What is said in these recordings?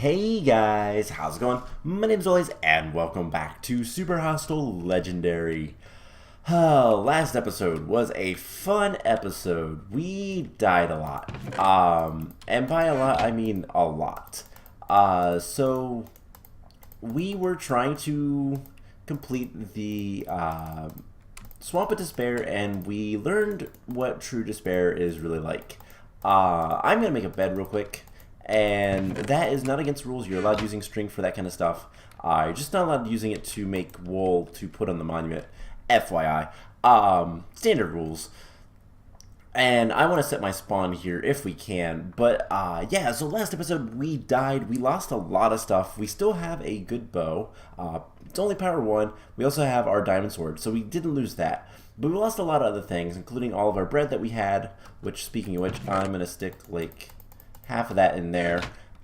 Hey guys, how's it going? My name's Always, and welcome back to Super Hostile Legendary. Last episode was a fun episode. We died a lot. And by a lot, I mean a lot. So we were trying to complete the Swamp of Despair, and we learned what true despair is really like. I'm gonna make a bed real quick. And that is not against rules. You're allowed using string for that kind of stuff. You're just not allowed using it to make wool to put on the monument. FYI. Standard rules. And I want to set my spawn here if we can. But yeah, so last episode we died. We lost a lot of stuff. We still have a good bow. It's only power 1. We also have our diamond sword. So we didn't lose that. But we lost a lot of other things, including all of our bread that we had. Which, speaking of which, I'm going to stick like half of that in there,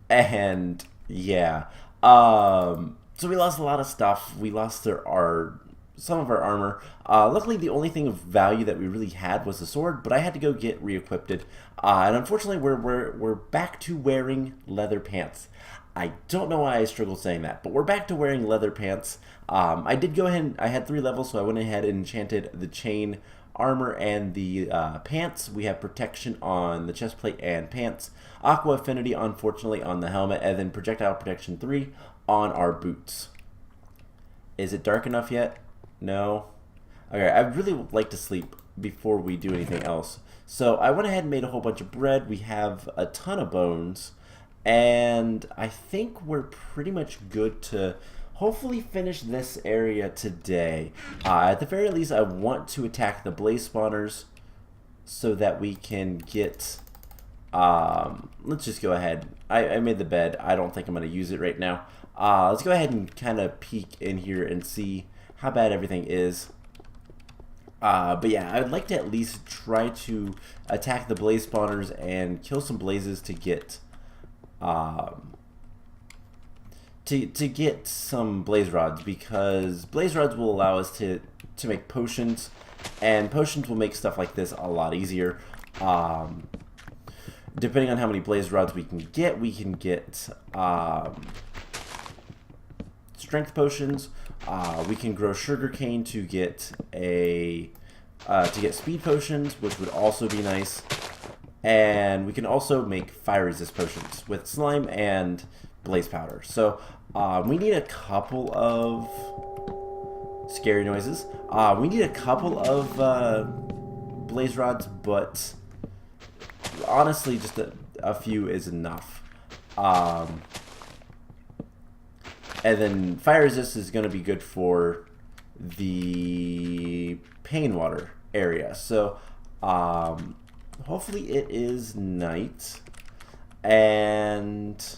and yeah, so we lost a lot of stuff. We lost some of our armor. Luckily, the only thing of value that we really had was the sword, but I had to go get re-equipped. And unfortunately, we're back to wearing leather pants. I don't know why I struggle saying that, but we're back to wearing leather pants. I did go ahead. I had 3 levels, so I went ahead and enchanted the chain armor and the pants. We have protection on the chest plate and pants. Aqua affinity, unfortunately, on the helmet, and then projectile protection 3 on our boots. Is it dark enough yet? No? Okay, I really would like to sleep before we do anything else. So I went ahead and made a whole bunch of bread. We have a ton of bones, and I think we're pretty much good to hopefully finish this area today. At the very least, I want to attack the blaze spawners so that we can get... let's just go ahead. I made the bed. I don't think I'm going to use it right now. Let's go ahead and kind of peek in here and see how bad everything is. But yeah, I would like to at least try to attack the blaze spawners and kill some blazes to get... to get some blaze rods, because blaze rods will allow us to make potions, and potions will make stuff like this a lot easier. Depending on how many blaze rods we can get strength potions. We can grow sugarcane to get speed potions, which would also be nice. And we can also make fire resist potions with slime and blaze powder. So we need a couple of scary noises. We need a couple of blaze rods, but honestly, just a few is enough. And then fire resist is going to be good for the pain water area. So hopefully it is night and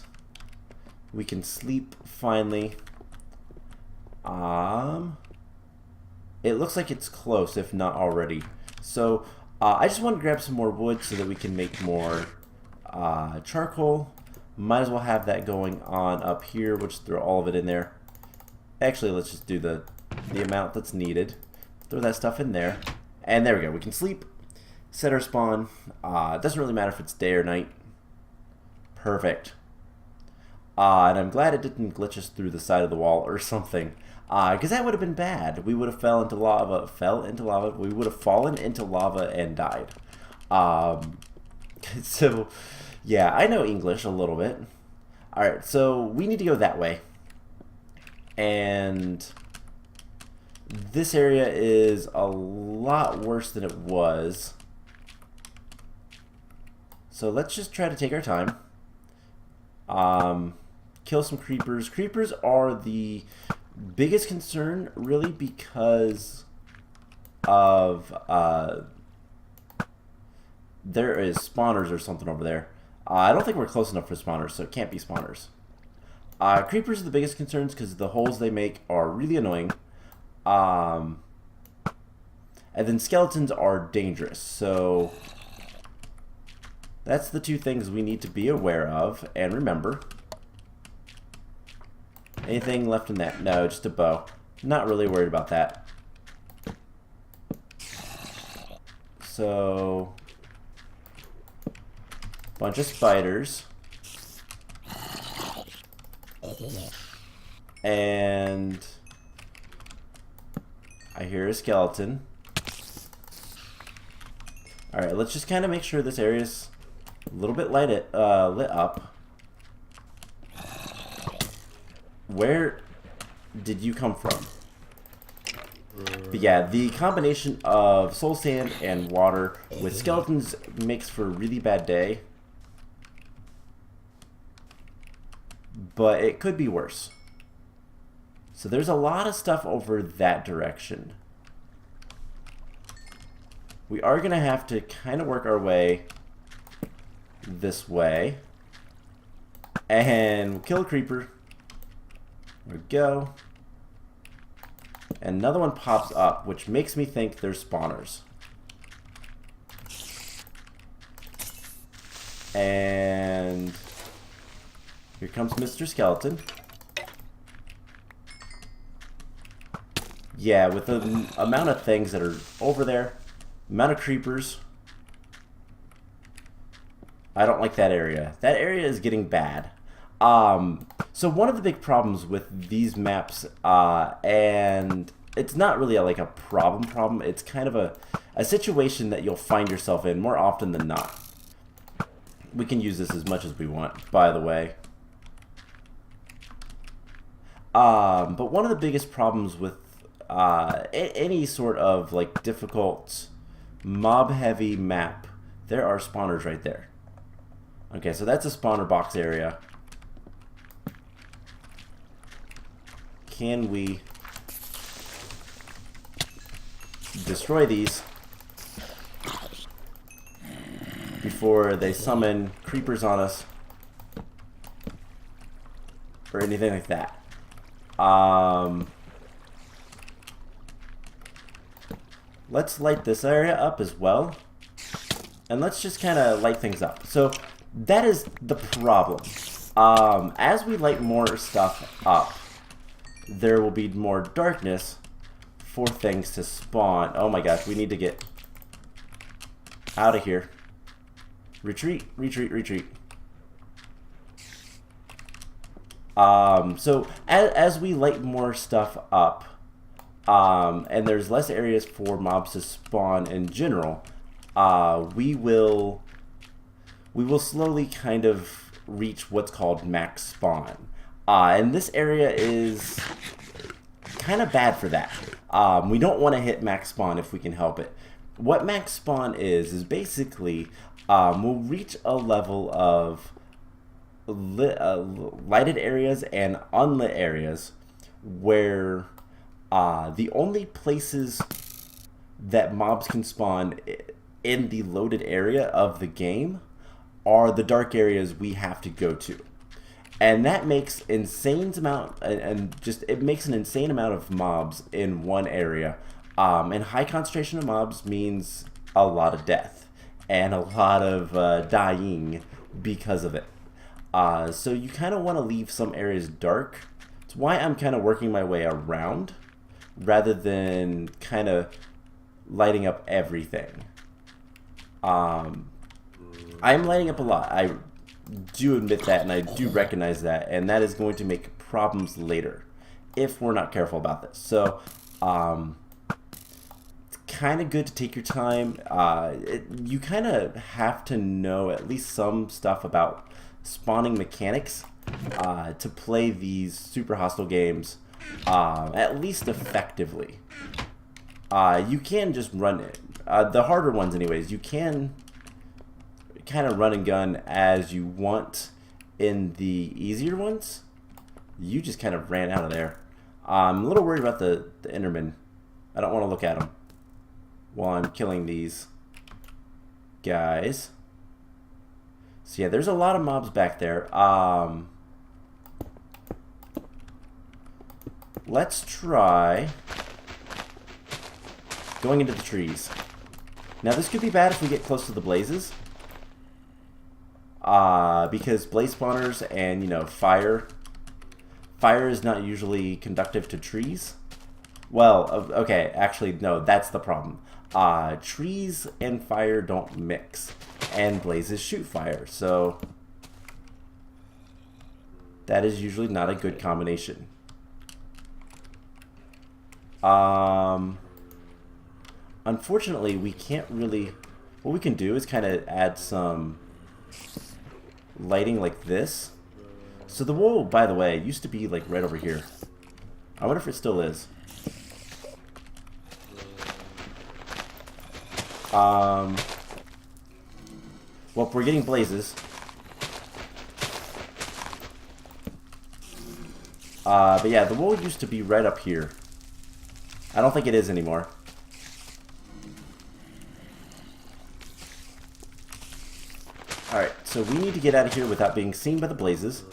we can sleep finally. It looks like it's close, if not already. So I just want to grab some more wood so that we can make more charcoal. Might as well have that going on up here. We'll just throw all of it in there. Actually, let's just do the amount that's needed. Throw that stuff in there. And there we go. We can sleep. Set our spawn. It doesn't really matter if it's day or night. Perfect. And I'm glad it didn't glitch us through the side of the wall or something. Because that would have been bad. We would have fell into lava. We would have fallen into lava and died. So, yeah, I know English a little bit. Alright, so we need to go that way. And this area is a lot worse than it was. So let's just try to take our time. Kill some creepers. Creepers are the biggest concern, really, because of there is spawners or something over there. I don't think we're close enough for spawners, so it can't be spawners. Creepers are the biggest concerns because the holes they make are really annoying. And then skeletons are dangerous, so that's the 2 things we need to be aware of and remember. Anything left in that? No, just a bow. Not really worried about that. So, bunch of spiders. And I hear a skeleton. Alright, let's just kind of make sure this area's a little bit lit up. Where did you come from? But yeah, the combination of soul sand and water with skeletons makes for a really bad day. But it could be worse. So there's a lot of stuff over that direction. We are going to have to kind of work our way this way. And we'll kill a creeper. There we go. And another one pops up, which makes me think they're spawners. And here comes Mr. Skeleton. Yeah, with the amount of things that are over there, amount of creepers, I don't like that area. That area is getting bad. So one of the big problems with these maps, and it's not really like a problem, it's kind of a situation that you'll find yourself in more often than not. We can use this as much as we want, by the way. But one of the biggest problems with any sort of like difficult mob-heavy map, there are spawners right there. Okay, so that's a spawner box area. Can we destroy these before they summon creepers on us or anything like that? Let's light this area up as well, and let's just kind of light things up. So that is the problem. As we light more stuff up, there will be more darkness for things to spawn. Oh my gosh, we need to get out of here. Retreat, retreat, retreat. So as we light more stuff up, and there's less areas for mobs to spawn in general, we will slowly kind of reach what's called max spawn. And this area is kind of bad for that. We don't want to hit max spawn if we can help it. What max spawn is basically we'll reach a level of lighted areas and unlit areas where the only places that mobs can spawn in the loaded area of the game are the dark areas we have to go to. And that makes insane amount, and just it makes an insane amount of mobs in one area. And high concentration of mobs means a lot of death and a lot of dying because of it. So you kind of want to leave some areas dark. It's why I'm kind of working my way around rather than kind of lighting up everything. I'm lighting up a lot. I do admit that, and I do recognize that, and that is going to make problems later if we're not careful about this. So it's kind of good to take your time. You kind of have to know at least some stuff about spawning mechanics to play these super hostile games at least effectively. You can just run it. The harder ones anyways, you can kind of run and gun as you want. In the easier ones, you just kind of ran out of there. I'm a little worried about the Enderman. I don't want to look at them while I'm killing these guys. So yeah, there's a lot of mobs back there. Let's try going into the trees. Now this could be bad if we get close to the blazes. Because blaze spawners and, you know, fire is not usually conductive to trees. Well, okay, actually, no, that's the problem. Trees and fire don't mix, and blazes shoot fire, so That is usually not a good combination. Unfortunately, we can't really... What we can do is kind of add some lighting like this. So the wall, by the way, used to be like right over here. I wonder if it still is. Well, we're getting blazes. But yeah, the wall used to be right up here. I don't think it is anymore. Alright, so we need to get out of here without being seen by the blazes.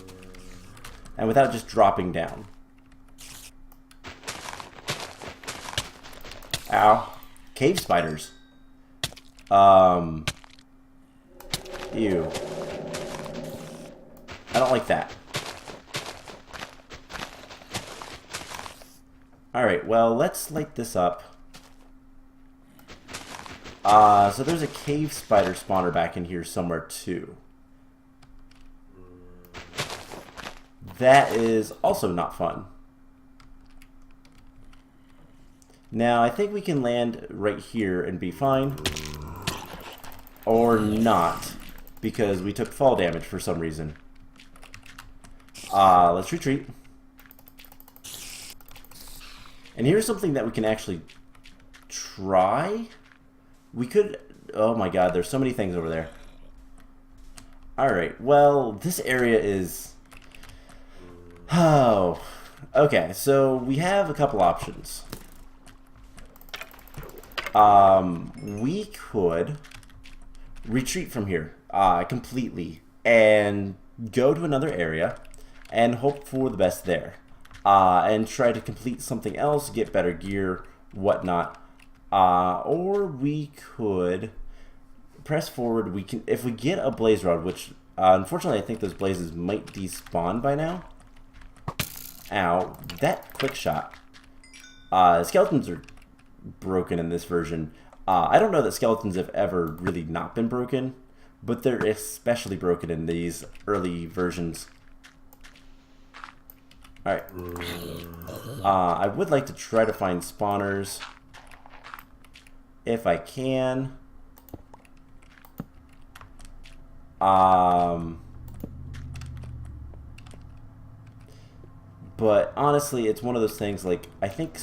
And without just dropping down. Ow. Cave spiders. Ew. I don't like that. Alright, well, let's light this up. So there's a cave spider spawner back in here somewhere, too. That is also not fun. Now, I think we can land right here and be fine. Or not, because we took fall damage for some reason. Let's retreat. And here's something that we can actually try. We could... Oh my god, there's so many things over there. Alright, well, this area is... Oh. Okay, so we have a couple options. We could retreat from here completely and go to another area and hope for the best there. And try to complete something else, get better gear, whatnot. Or we could press forward. We can, if we get a blaze rod, which unfortunately I think those blazes might despawn by now. Ow, that quick shot. Skeletons are broken in this version. I don't know that skeletons have ever really not been broken, but they're especially broken in these early versions. Alright. I would like to try to find spawners if I can. But honestly, it's one of those things, like, I think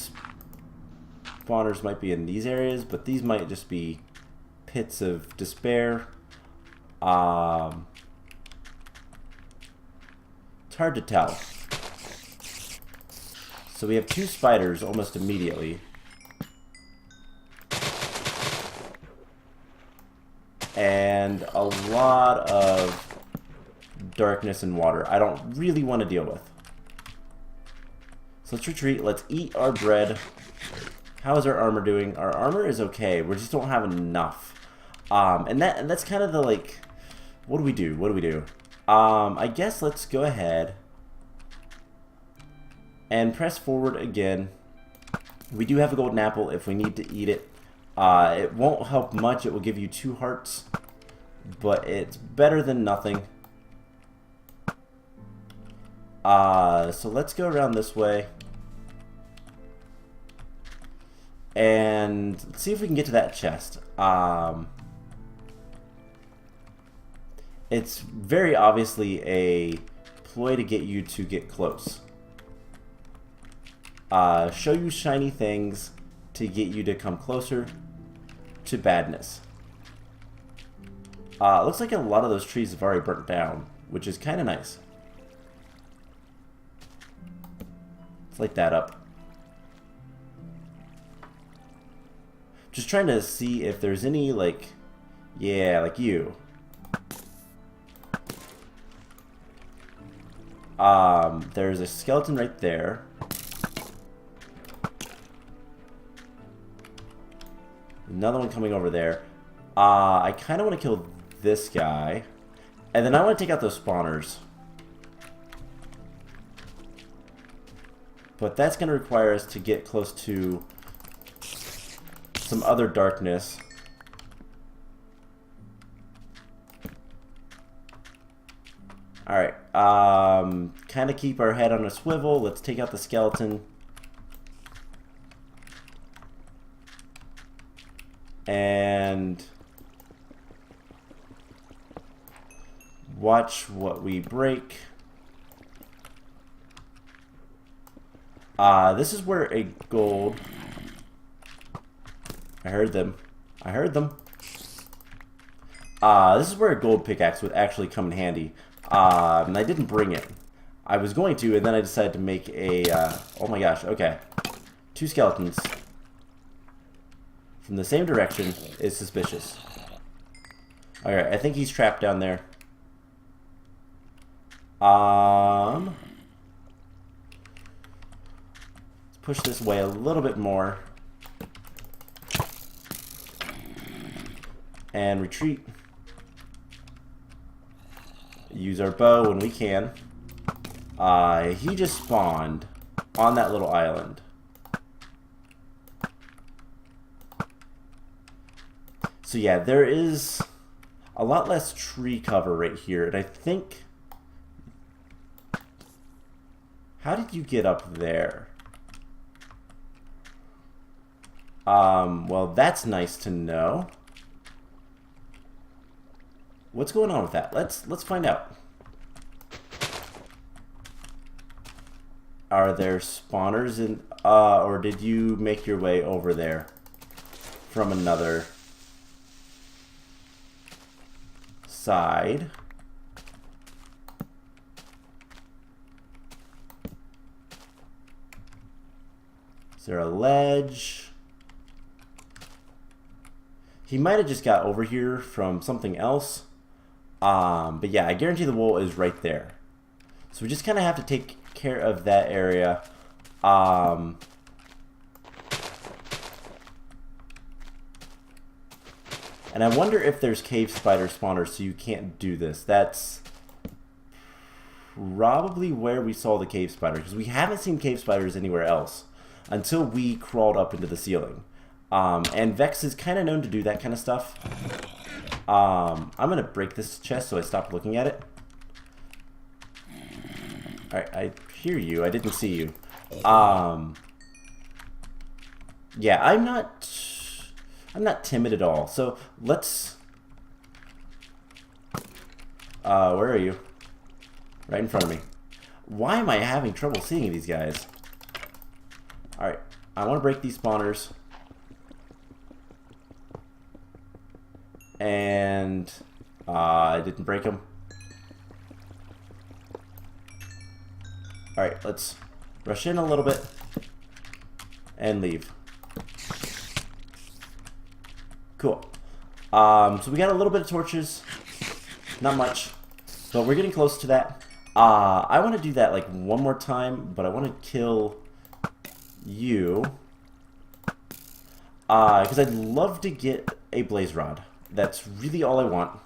spawners might be in these areas, but these might just be pits of despair. It's hard to tell. So we have two spiders almost immediately. And a lot of darkness and water I don't really want to deal with. So let's retreat. Let's eat our bread. How is our armor doing? Our armor is okay. We just don't have enough. And that's kind of the, like, what do we do? What do we do? I guess let's go ahead and press forward again. We do have a golden apple if we need to eat it. It won't help much. It will give you 2 hearts, but it's better than nothing. So let's go around this way and see if we can get to that chest. It's very obviously a ploy to get you to get close. Show you shiny things to get you to come closer to badness. Looks like a lot of those trees have already burnt down, which is kind of nice. Let's light that up. Just trying to see if there's any, like, yeah, like you. There's a skeleton right there. Another one coming over there. I kind of want to kill this guy. And then I want to take out those spawners. But that's going to require us to get close to some other darkness. Alright, kind of keep our head on a swivel. Let's take out the skeleton. And watch what we break. This is where a gold... I heard them. I heard them. This is where a gold pickaxe would actually come in handy. And I didn't bring it. I was going to, and then I decided to make a... oh my gosh, okay. 2 skeletons. From the same direction is suspicious. Alright, I think he's trapped down there. Let's push this way a little bit more. And retreat. Use our bow when we can. He just spawned on that little island. So yeah, there is a lot less tree cover right here, and I think... How did you get up there? Well, that's nice to know. What's going on with that? Let's find out. Are there spawners in, or did you make your way over there from another side? Is there a ledge? He might have just got over here from something else. But yeah, I guarantee the wool is right there. So we just kind of have to take care of that area. And I wonder if there's cave spider spawners so you can't do this. That's probably where we saw the cave spider, because we haven't seen cave spiders anywhere else until we crawled up into the ceiling. And Vechs is kind of known to do that kind of stuff. I'm going to break this chest so I stop looking at it. Alright, I hear you. I didn't see you. Yeah, I'm not timid at all. So let's... where are you? Right in front of me. Why am I having trouble seeing these guys? Alright, I want to break these spawners. And I didn't break them. Alright, let's rush in a little bit and leave. Cool. So we got a little bit of torches. Not much, but we're getting close to that. I want to do that like one more time, but I want to kill you. Because I'd love to get a blaze rod. That's really all I want.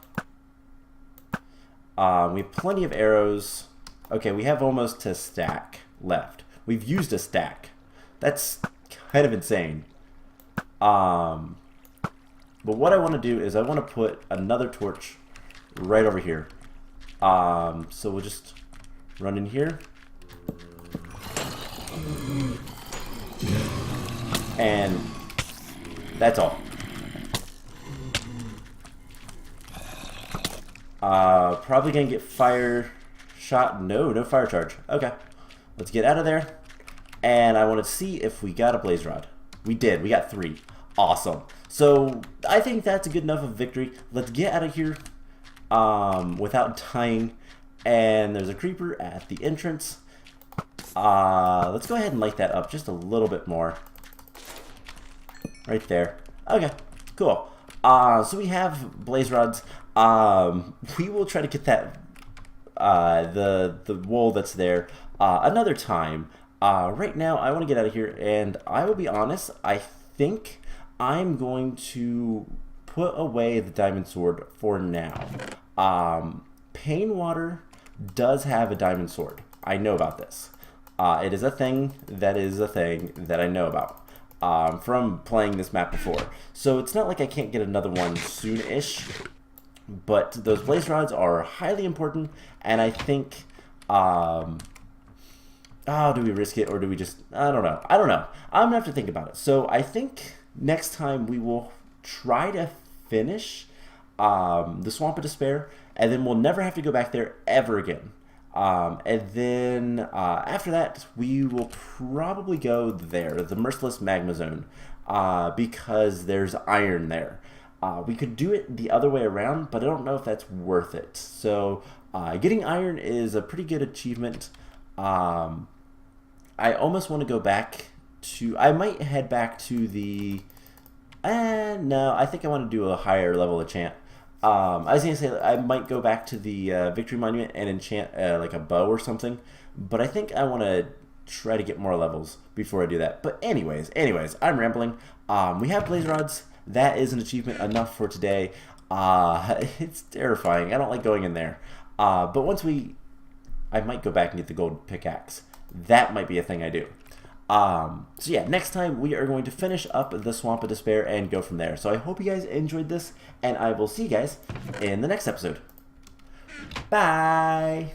We have plenty of arrows. Okay, we have almost a stack left. We've used a stack. That's kind of insane. But what I want to do is I want to put another torch right over here. So we'll just run in here. And that's all. Probably gonna get fire shot. No fire charge. Okay, let's get out of there. And I want to see if we got a blaze rod. We did. We got 3. Awesome. So I think that's a good enough of a victory. Let's get out of here without dying. And there's a creeper at the entrance. Let's go ahead and light that up just a little bit more. Right there. Okay, cool. So we have blaze rods. We will try to get that the wool that's there another time. Right now I want to get out of here, and I will be honest, I think I'm going to put away the diamond sword for now. Pain Water does have a diamond sword. I know about this. It is a thing that I know about from playing this map before. So it's not like I can't get another one soon-ish. But those blaze rods are highly important, and I think, do we risk it or do we just, I don't know. I'm going to have to think about it. So I think next time we will try to finish the Swamp of Despair, and then we'll never have to go back there ever again. And then after that, we will probably go there, the Merciless Magma Zone, because there's iron there. We could do it the other way around, but I don't know if that's worth it. So getting iron is a pretty good achievement. I almost want to go back to... I might head back to the... no, I think I want to do a higher level enchant. I was going to say I might go back to the Victory Monument and enchant like a bow or something. But I think I want to try to get more levels before I do that. But anyways, I'm rambling. We have blaze rods. That is an achievement enough for today. It's terrifying. I don't like going in there. But once I might go back and get the gold pickaxe. That might be a thing I do. So yeah, next time we are going to finish up the Swamp of Despair and go from there. So I hope you guys enjoyed this, and I will see you guys in the next episode. Bye!